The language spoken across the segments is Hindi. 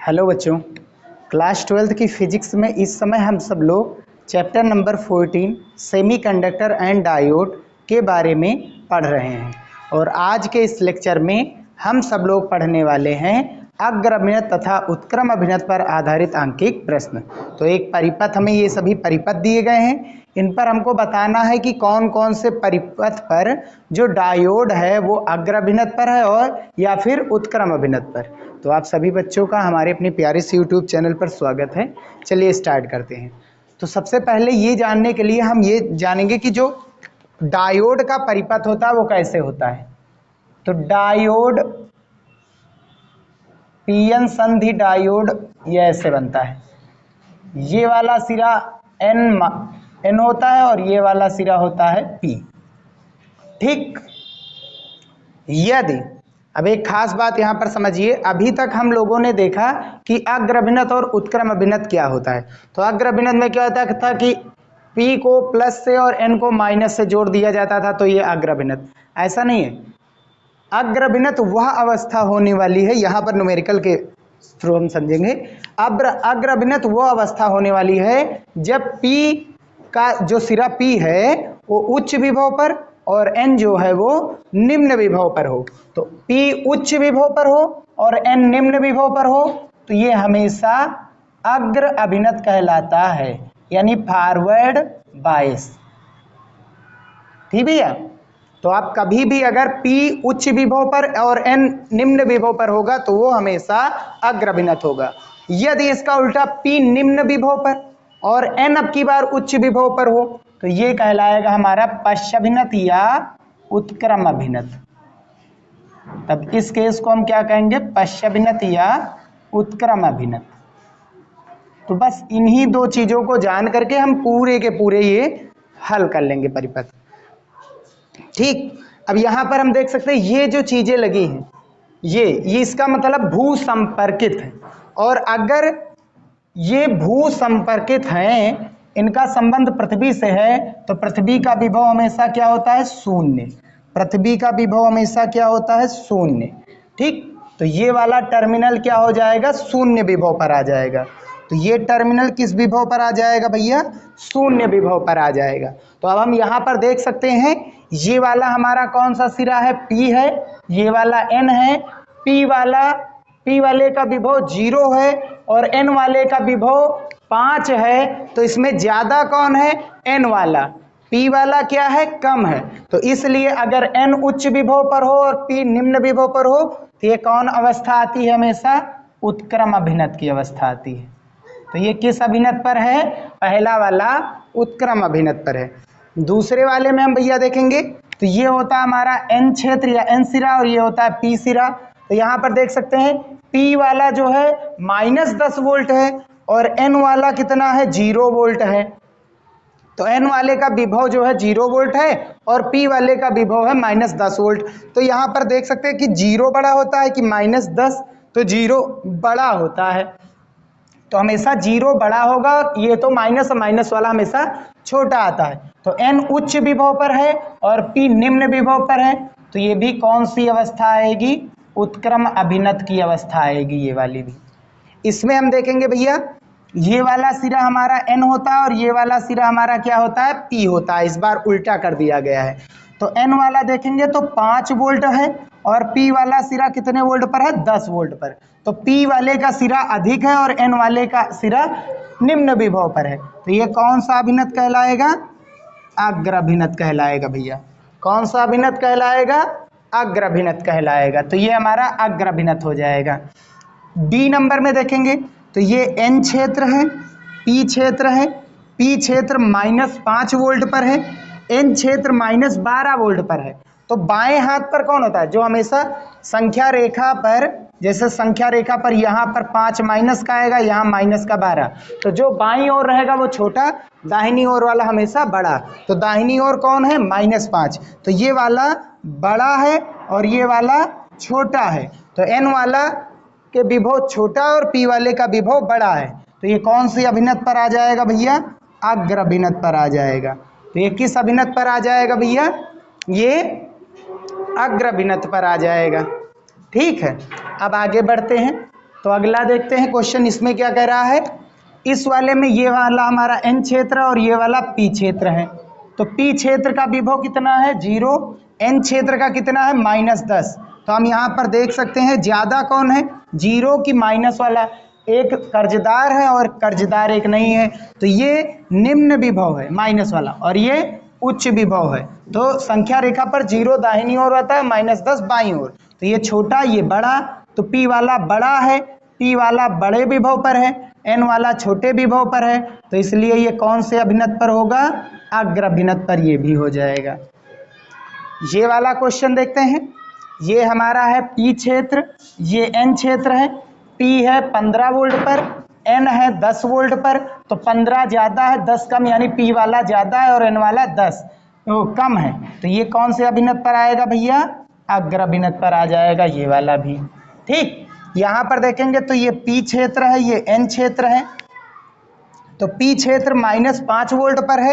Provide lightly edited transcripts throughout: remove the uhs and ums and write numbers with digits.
हेलो बच्चों, क्लास 12th की फिजिक्स में इस समय हम सब लोग chapter number 14 semiconductor and diode के बारे में पढ़ रहे हैं। और आज के इस लेक्चर में हम सब लोग पढ़ने वाले हैं अग्र अभिनत तथा उत्क्रम अभिनत पर आधारित आंकिक प्रश्न। तो एक परिपथ, हमें ये सभी परिपथ दिए गए हैं, इन पर हमको बताना है कि कौन कौन से परिपथ पर जो डायोड है वो अग्र अभिनत पर है और या फिर उत्क्रम अभिनत पर। तो आप सभी बच्चों का हमारे अपने प्यारे से यूट्यूब चैनल पर स्वागत है। चलिए स्टार्ट करते हैं। तो सबसे पहले ये जानने के लिए हम ये जानेंगे कि जो डायोड का परिपथ होता है वो कैसे होता है। तो डायोड पीएन संधि डायोड ये ऐसे बनता है। ये वाला सिरा एन होता है और ये वाला सिरा होता है पी। ठीक, यदि अब एक खास बात यहाँ पर समझिए, अभी तक हम लोगों ने देखा कि अग्र अभिनत और उत्क्रम अभिनत क्या होता है। तो अग्र अभिनत में क्या होता था कि P को प्लस से और N को माइनस से जोड़ दिया जाता था, तो ये अग्र अभिनत। ऐसा नहीं है, अग्र अभिनत वह अवस्था होने वाली है, यहाँ पर न्यूमेरिकल के थ्रू हम समझेंगे। अग्र अभिनत वह अवस्था होने वाली है जब P का जो सिरा P है वो उच्च विभव पर और N जो है वो निम्न विभव पर हो। तो P उच्च विभव पर हो और N निम्न विभव पर हो, तो ये हमेशा अग्र अभिनत कहलाता है, यानी फॉरवर्ड बायस। ठीक भैया। तो आप कभी भी अगर P उच्च विभव पर और N निम्न विभव पर होगा तो वो हमेशा अग्र अभिनत होगा। यदि इसका उल्टा P निम्न विभव पर और N अब की बार उच्च विभव पर हो तो ये कहलाएगा हमारा पश्चाभिनत या उत्क्रम अभिनत। तब इस केस को हम क्या कहेंगे, पश्चाभिनत या उत्क्रम अभिनत। तो बस इन्हीं दो चीजों को जान करके हम पूरे के पूरे ये हल कर लेंगे परिपथ। ठीक, अब यहां पर हम देख सकते हैं ये जो चीजें लगी हैं ये इसका मतलब भू संपर्कित है। और अगर ये भू संपर्कित हैं, इनका संबंध पृथ्वी से है, तो पृथ्वी का विभव हमेशा क्या होता है, शून्य। पृथ्वी का विभव हमेशा क्या होता है, शून्य। ठीक, तो ये वाला टर्मिनल क्या हो जाएगा, शून्य विभव पर आ जाएगा। तो ये टर्मिनल किस विभव पर आ जाएगा भैया, शून्य विभव पर आ जाएगा। तो अब हम यहाँ पर देख सकते हैं ये वाला हमारा कौन सा सिरा है, P है, ये वाला N है। P वाले का विभव 0 है और N वाले का विभव 5 है। तो इसमें ज्यादा कौन है, N वाला। P वाला क्या है, कम है। तो इसलिए अगर N उच्च विभव पर हो और P निम्न विभव पर हो तो ये कौन अवस्था आती है, हमेशा उत्क्रम अभिनत की अवस्था आती है। तो ये किस अभिनत पर है, पहला वाला उत्क्रम अभिनत पर है। दूसरे वाले में हम भैया देखेंगे तो ये होता है हमारा N क्षेत्र या N सिरा और ये होता है P सिरा। तो यहाँ पर देख सकते हैं P वाला जो है -10 वोल्ट है और N वाला कितना है, 0 वोल्ट है। तो N वाले का विभव जो है 0 वोल्ट है और P वाले का विभव है -10 वोल्ट। तो यहाँ पर देख सकते हैं कि 0 बड़ा होता है कि -10, तो 0 बड़ा होता है। तो हमेशा 0 बड़ा होगा, ये तो माइनस वाला हमेशा छोटा आता है। तो N उच्च विभव पर है और P निम्न विभव पर है, तो ये भी कौन सी अवस्था आएगी, उत्क्रम अभिनत की अवस्था आएगी, ये वाली भी। इसमें हम देखेंगे भैया ये वाला सिरा हमारा N होता है और ये वाला सिरा हमारा क्या होता है, P होता है। इस बार उल्टा कर दिया गया है। तो N वाला देखेंगे तो 5 वोल्ट है और P वाला सिरा कितने वोल्ट पर है, 10 वोल्ट पर। तो P वाले का सिरा अधिक है और N वाले का सिरा निम्न विभव पर है। तो ये कौन सा अभिनत कहलाएगा, अग्र अभिनत कहलाएगा भैया। कौन सा अभिनत कहलाएगा, अग्र अभिनत कहलाएगा। तो ये हमारा अग्र अभिनत हो जाएगा। D नंबर में देखेंगे तो ये N क्षेत्र है, P क्षेत्र है। P क्षेत्र -5 वोल्ट पर है, N क्षेत्र -12 वोल्ट पर है। तो बाएं हाथ पर कौन होता है, जो हमेशा संख्या रेखा पर, जैसे संख्या रेखा पर यहाँ पर 5 माइनस का आएगा, यहाँ माइनस का 12, तो जो बाईं ओर रहेगा वो छोटा, दाहिनी ओर वाला हमेशा बड़ा। तो दाहिनी ओर कौन है, -5। तो ये वाला बड़ा है और ये वाला छोटा है। तो N वाला के विभव छोटा और P वाले का विभव बड़ा है। तो ये कौन सी अभिनत पर आ जाएगा भैया, अग्र अभिनत पर आ जाएगा। तो ये किस अभिनत पर आ जाएगा भैया, ये अग्र अभिनत पर आ जाएगा। ठीक है, अब आगे बढ़ते हैं। तो तो अगला देखते हैं क्वेश्चन, इसमें क्या कह रहा है। इस वाले में ये वाला हमारा एन क्षेत्र और ये वाला पी क्षेत्र है। तो पी क्षेत्र का विभव कितना है 0, एन क्षेत्र का कितना है -10। तो हम यहाँ पर देख सकते हैं ज़्यादा कौन है 0 की माइनस वाला, एक कर्जदार है और कर्जदार एक नहीं है। तो ये निम्न विभव है माइनस वाला और ये उच्च विभव है। तो संख्या रेखा पर 0 दाहिनी ओर होता है, -10 बाईं ओर। तो ये छोटा ये बड़ा, तो पी वाला बड़ा है, पी वाला बड़े विभव पर है, एन वाला छोटे विभव पर है। तो इसलिए ये कौन से अभिनत पर होगा, अग्र अभिनत पर ये भी हो जाएगा। ये वाला क्वेश्चन देखते हैं। ये हमारा है पी क्षेत्र, ये एन क्षेत्र है। पी है 15 वोल्ट पर, एन है 10 वोल्ट पर। तो 15 ज़्यादा है 10 कम, यानी पी वाला ज़्यादा है और एन वाला 10 कम है। तो ये कौन से अभिनत पर आएगा भैया, अग्र अभिनत पर आ जाएगा ये वाला भी। ठीक, यहाँ पर देखेंगे तो ये पी क्षेत्र है, ये एन क्षेत्र है। तो पी क्षेत्र -5 वोल्ट पर है,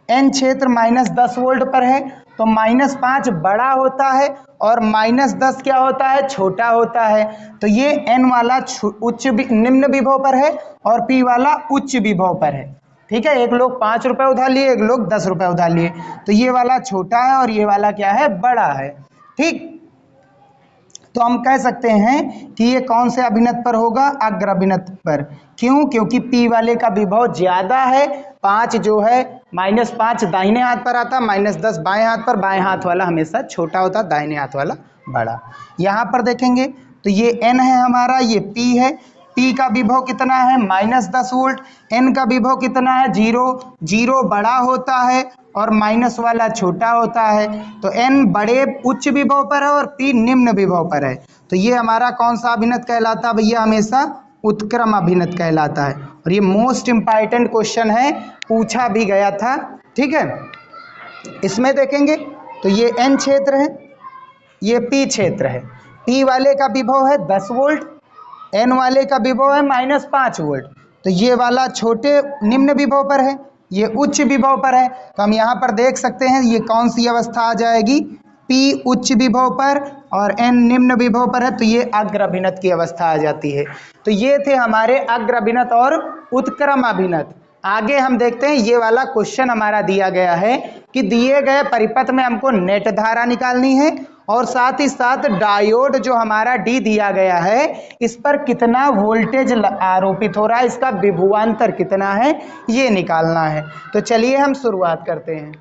एन क्षेत्र -10 वोल्ट पर है। तो -5 बड़ा होता है और -10 क्या होता है, छोटा होता है। तो ये एन वाला निम्न विभव पर है और पी वाला उच्च विभव पर है। ठीक है, एक लोग 5 रुपये उधार लिए, एक लोग 10 रुपये उधार लिए। तो ये वाला छोटा है और ये वाला क्या है, बड़ा है। ठीक, तो हम कह सकते हैं कि ये कौन से अभिनत पर होगा, अग्र अभिनत पर। क्यों, क्योंकि पी वाले का विभव ज़्यादा है। 5 जो है -5 दाहिने हाथ पर आता, -10 बाएं हाथ पर। बाएं हाथ वाला हमेशा छोटा होता, दाहिने हाथ वाला बड़ा। यहाँ पर देखेंगे तो ये एन है हमारा, ये पी है। पी का विभव कितना है -10 वोल्ट, एन का विभव कितना है 0। 0 बड़ा होता है और माइनस वाला छोटा होता है। तो एन बड़े उच्च विभव पर है और पी निम्न विभव पर है। तो ये हमारा कौन सा अभिनत कहलाता है भैया, हमेशा उत्क्रम अभिनत कहलाता है। और ये मोस्ट इम्पॉर्टेंट क्वेश्चन है, पूछा भी गया था। ठीक है, इसमें देखेंगे तो ये एन क्षेत्र है, ये पी क्षेत्र है। पी वाले का विभव है 10 वोल्ट, एन वाले का विभव है -5 वोल्ट। तो ये वाला छोटे निम्न विभव पर है, ये उच्च विभव पर है। तो हम यहाँ पर देख सकते हैं ये कौन सी अवस्था आ जाएगी, पी उच्च विभव पर और एन निम्न विभव पर है। तो ये अग्र अभिनत की अवस्था आ जाती है। तो ये थे हमारे अग्र अभिनत और उत्क्रम अभिनत। आगे हम देखते हैं, ये वाला क्वेश्चन हमारा दिया गया है कि दिए गए परिपथ में हमको नेट धारा निकालनी है और साथ ही साथ डायोड जो हमारा डी दिया गया है, इस पर कितना वोल्टेज आरोपित हो रहा है, इसका विभवांतर कितना है, ये निकालना है। तो चलिए हम शुरुआत करते हैं।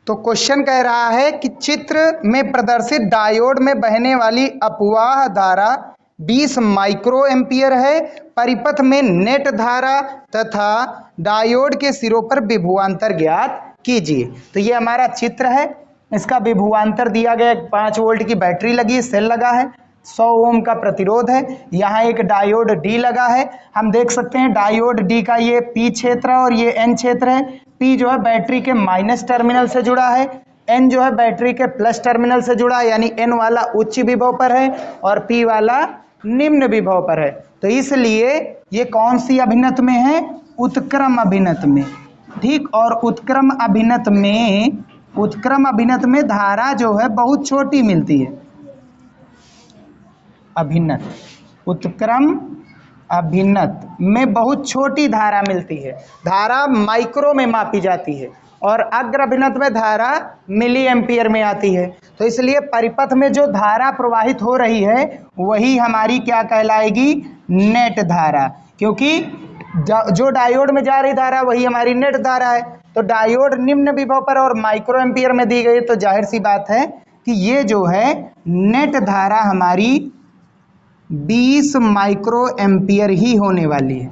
तो क्वेश्चन कह रहा है कि चित्र में प्रदर्शित डायोड में बहने वाली अपवाह धारा 20 माइक्रो एम्पियर है। परिपथ में नेट धारा तथा डायोड के सिरों पर विभवांतर ज्ञात कीजिए। तो ये हमारा चित्र है, इसका विभवांतर दिया गया, 5 वोल्ट की बैटरी लगी है, सेल लगा है, 100 ओम का प्रतिरोध है, यहाँ एक डायोड डी लगा है। हम देख सकते हैं डायोड डी का ये पी क्षेत्र है और ये एन क्षेत्र है। पी जो है बैटरी के माइनस टर्मिनल से जुड़ा है, एन जो है बैटरी के प्लस टर्मिनल से जुड़ा है, यानी एन वाला उच्च विभव पर है और पी वाला निम्न विभव पर है। तो इसलिए ये कौन सी अभिनत में है, उत्क्रम अभिनत में। ठीक, और उत्क्रम अभिनत में धारा जो है बहुत छोटी मिलती है। अभिनत, उत्क्रम अभिनत में बहुत छोटी धारा मिलती है, धारा माइक्रो में मापी जाती है और अग्र अभिनत में धारा मिली एम्पियर में आती है। तो इसलिए परिपथ में जो धारा प्रवाहित हो रही है वही हमारी क्या कहलाएगी, नेट धारा, क्योंकि जो डायोड में जा रही धारा वही हमारी नेट धारा है। तो डायोड निम्न विभव पर और माइक्रो एम्पियर में दी गई, तो जाहिर सी बात है कि ये जो है नेट धारा हमारी 20 माइक्रो एम्पियर ही होने वाली है।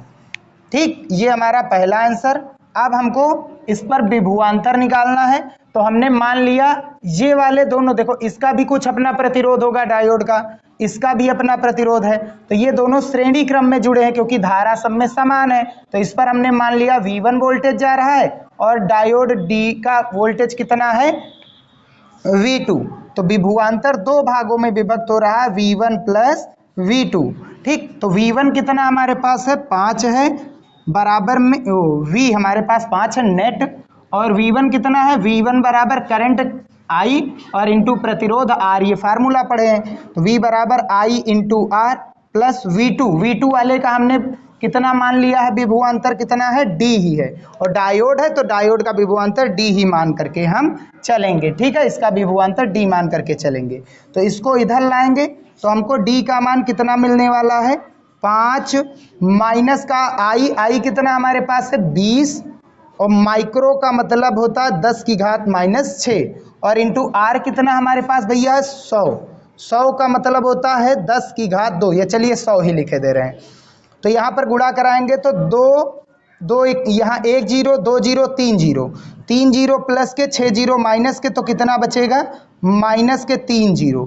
ठीक, ये हमारा पहला आंसर। अब हमको इस पर विभवांतर निकालना है। तो हमने मान लिया ये वाले दोनों, देखो इसका भी कुछ अपना प्रतिरोध होगा डायोड का, इसका भी अपना प्रतिरोध है। तो ये दोनों श्रेणी क्रम में जुड़े हैं क्योंकि धारा सब में समान है। तो इस पर हमने मान लिया V1 वोल्टेज जा रहा है और डायोड डी का वोल्टेज कितना है, V2। तो विभवांतर दो भागों में विभक्त हो रहा है, V1 प्लस V2। ठीक, तो V1 कितना हमारे पास है, 5 है, बराबर में V हमारे पास 5 है नेट, और V1 कितना है, V1 बराबर करंट I और इंटू प्रतिरोध R, ये फार्मूला पढ़े हैं। तो V बराबर I into R plus V2 वाले का हमने कितना मान लिया है, विभवांतर कितना है, D ही है, और डायोड है तो डायोड का विभवांतर D ही मान करके हम चलेंगे। ठीक है, इसका विभवांतर D मान करके चलेंगे। तो इसको इधर लाएंगे तो हमको D का मान कितना मिलने वाला है, 5 माइनस का I कितना हमारे पास है 20, और माइक्रो का मतलब होता है 10 की घात माइनस 6, और इंटू R कितना हमारे पास भैया 100 का मतलब होता है 10 की घात 2, या चलिए 100 ही लिखे दे रहे हैं। तो यहाँ पर गुणा कराएंगे तो दो यहाँ 1 0 2 0 3 0, 3 0 प्लस के 6 0 माइनस के, तो कितना बचेगा, माइनस के 3 0,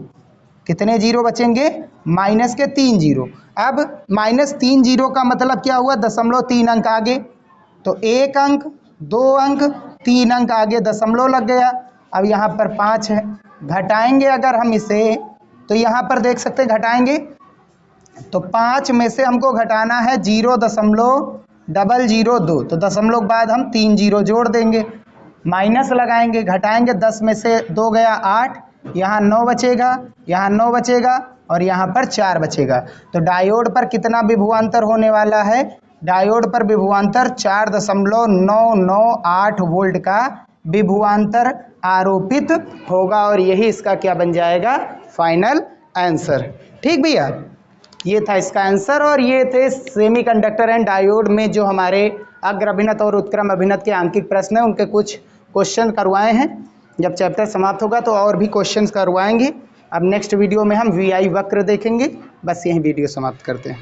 कितने जीरो बचेंगे, माइनस के 3 0। अब माइनस 3 0 का मतलब क्या हुआ, 0.3 अंक आगे, तो 1 अंक 2 अंक 3 अंक आगे दशमलव लग गया। अब यहाँ पर 5 है, घटाएंगे अगर हम इसे तो यहाँ पर देख सकते हैं, घटाएंगे तो 5 में से हमको घटाना है 0.002, तो दशमलव के बाद हम 3 0 जोड़ देंगे, माइनस लगाएंगे, घटाएंगे, 10 में से 2 गया 8, यहाँ 9 बचेगा, यहाँ 9 बचेगा, और यहाँ पर 4 बचेगा। तो डायोड पर कितना विभवांतर होने वाला है, डायोड पर विभवांतर 4.998 वोल्ट का विभवांतर आरोपित होगा, और यही इसका क्या बन जाएगा, फाइनल आंसर। ठीक भैया, ये था इसका आंसर। और ये थे सेमीकंडक्टर एंड डायोड में जो हमारे अग्र अभिनत और उत्क्रम अभिनत के आंकिक प्रश्न हैं, उनके कुछ क्वेश्चन करवाए हैं। जब चैप्टर समाप्त होगा तो और भी क्वेश्चंस करवाएंगे। अब नेक्स्ट वीडियो में हम VI वक्र देखेंगे। बस यही वीडियो समाप्त करते हैं।